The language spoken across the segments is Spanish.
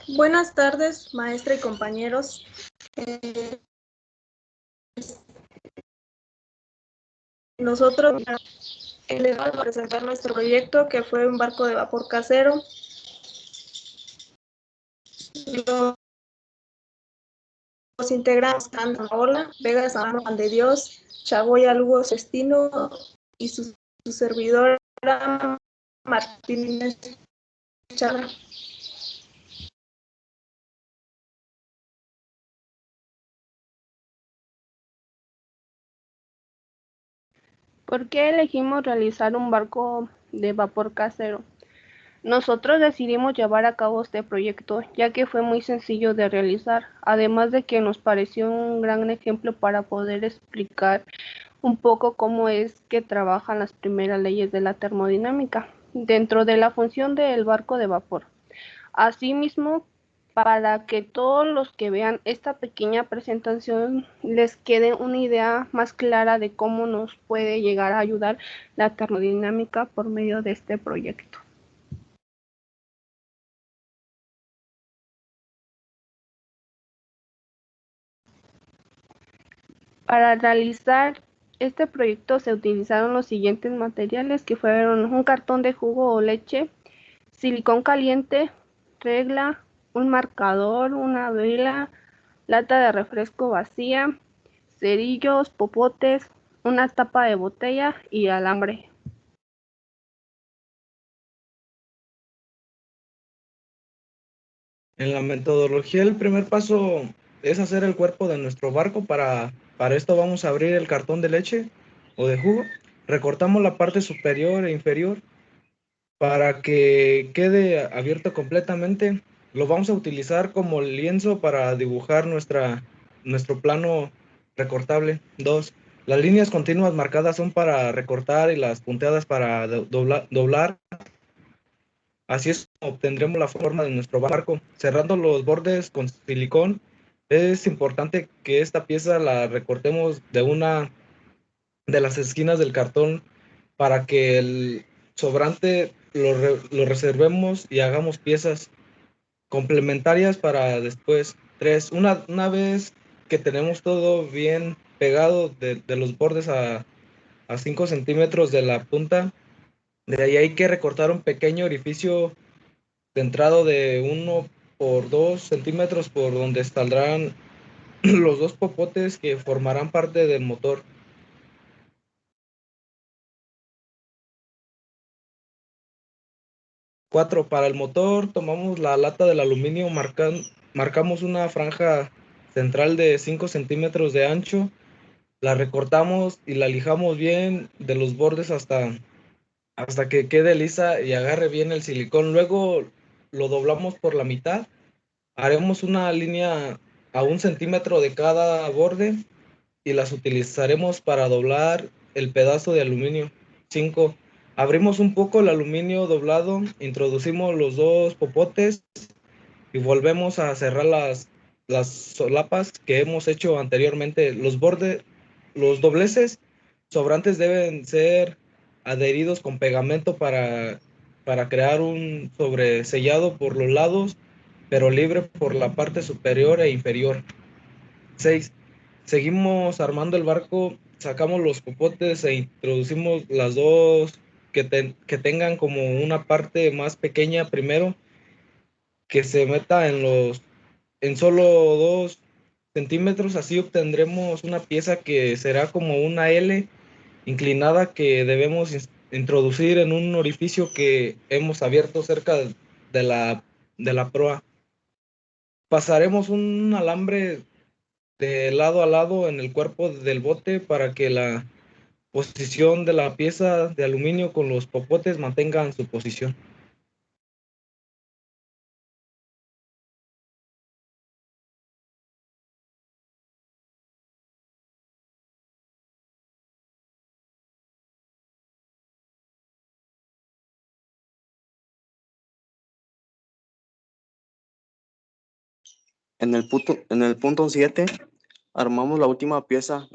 Buenas tardes, maestra y compañeros. Nosotros les vamos a presentar nuestro proyecto, que fue un barco de vapor casero. Los integramos Ana Paola, Vega Zamora, Juan de Dios, Chagoya Lugo Cestino y su servidora Martínez Chara. ¿Por qué elegimos realizar un barco de vapor casero? Nosotros decidimos llevar a cabo este proyecto ya que fue muy sencillo de realizar, además de que nos pareció un gran ejemplo para poder explicar un poco cómo es que trabajan las primeras leyes de la termodinámica dentro de la función del barco de vapor. Asimismo, para que todos los que vean esta pequeña presentación les quede una idea más clara de cómo nos puede llegar a ayudar la termodinámica por medio de este proyecto. Para realizar este proyecto se utilizaron los siguientes materiales, que fueron un cartón de jugo o leche, silicón caliente, regla, un marcador, una vela, lata de refresco vacía, cerillos, popotes, una tapa de botella y alambre. En la metodología, el primer paso es hacer el cuerpo de nuestro barco. Para esto vamos a abrir el cartón de leche o de jugo. Recortamos la parte superior e inferior para que quede abierto completamente. Lo vamos a utilizar como lienzo para dibujar nuestro plano recortable. 2. Las líneas continuas marcadas son para recortar y las punteadas para doblar. Así es como obtendremos la forma de nuestro barco. Cerrando los bordes con silicón, es importante que esta pieza la recortemos de una de las esquinas del cartón para que el sobrante lo reservemos y hagamos piezas complementarias para después. 3. Una vez que tenemos todo bien pegado de los bordes a 5 centímetros de la punta, de ahí hay que recortar un pequeño orificio centrado de 1 por 2 centímetros por donde saldrán los dos popotes que formarán parte del motor. 4. Para el motor tomamos la lata del aluminio, marcamos una franja central de 5 centímetros de ancho, la recortamos y la lijamos bien de los bordes hasta que quede lisa y agarre bien el silicón. Luego lo doblamos por la mitad. Haremos una línea a 1 centímetro de cada borde y las utilizaremos para doblar el pedazo de aluminio. 5. Abrimos un poco el aluminio doblado, introducimos los dos popotes y volvemos a cerrar las solapas que hemos hecho anteriormente. Los dobleces sobrantes deben ser adheridos con pegamento para crear un sobresellado por los lados, pero libre por la parte superior e inferior. 6. Seguimos armando el barco, sacamos los popotes e introducimos las dos que tengan como una parte más pequeña primero, que se meta en solo 2 centímetros. Así obtendremos una pieza que será como una L inclinada que debemos introducir en un orificio que hemos abierto cerca de la proa. Pasaremos un alambre de lado a lado en el cuerpo del bote para que la posición de la pieza de aluminio con los popotes mantengan su posición. En el punto 7 armamos la última pieza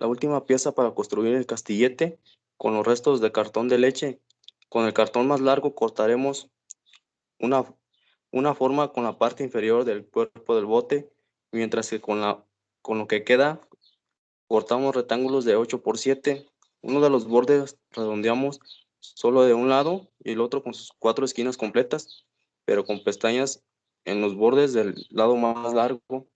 para construir el castillete con los restos de cartón de leche. Con el cartón más largo cortaremos una una forma con la parte inferior del cuerpo del bote, mientras que con lo que queda cortamos rectángulos de 8 por 7. Uno de los bordes redondeamos solo de un lado y el otro con sus 4 esquinas completas, pero con pestañas en los bordes del lado más largo.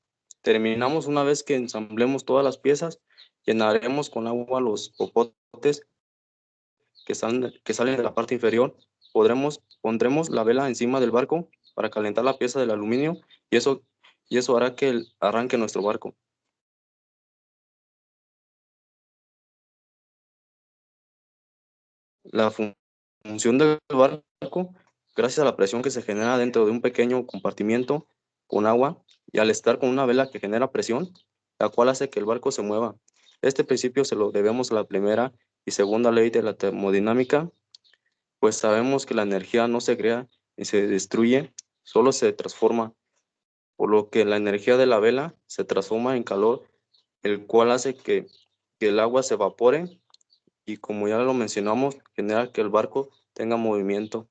Terminamos una vez que ensamblemos todas las piezas, llenaremos con agua los popotes que salen de la parte inferior. Pondremos la vela encima del barco para calentar la pieza del aluminio y eso hará que arranque nuestro barco. La función del barco, gracias a la presión que se genera dentro de un pequeño compartimiento con agua y al estar con una vela que genera presión, la cual hace que el barco se mueva. Este principio se lo debemos a la primera y segunda ley de la termodinámica, pues sabemos que la energía no se crea ni se destruye, solo se transforma, por lo que la energía de la vela se transforma en calor, el cual hace que el agua se evapore y, como ya lo mencionamos, genera que el barco tenga movimiento.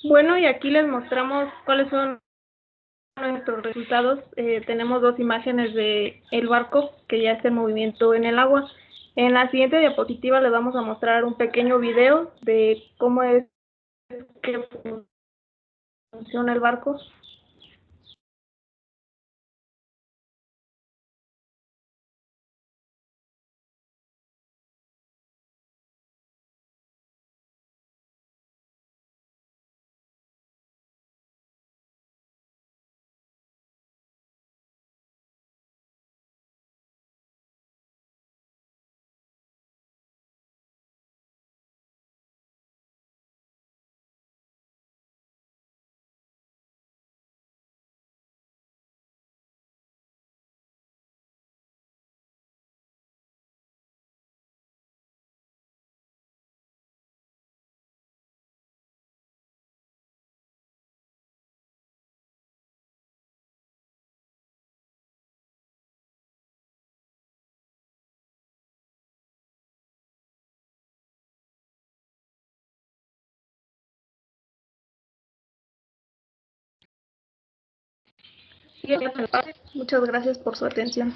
Bueno, y aquí les mostramos cuáles son nuestros resultados. Tenemos dos imágenes de el barco que ya está en movimiento en el agua. En la siguiente diapositiva les vamos a mostrar un pequeño video de cómo es que funciona el barco. Muchas gracias por su atención.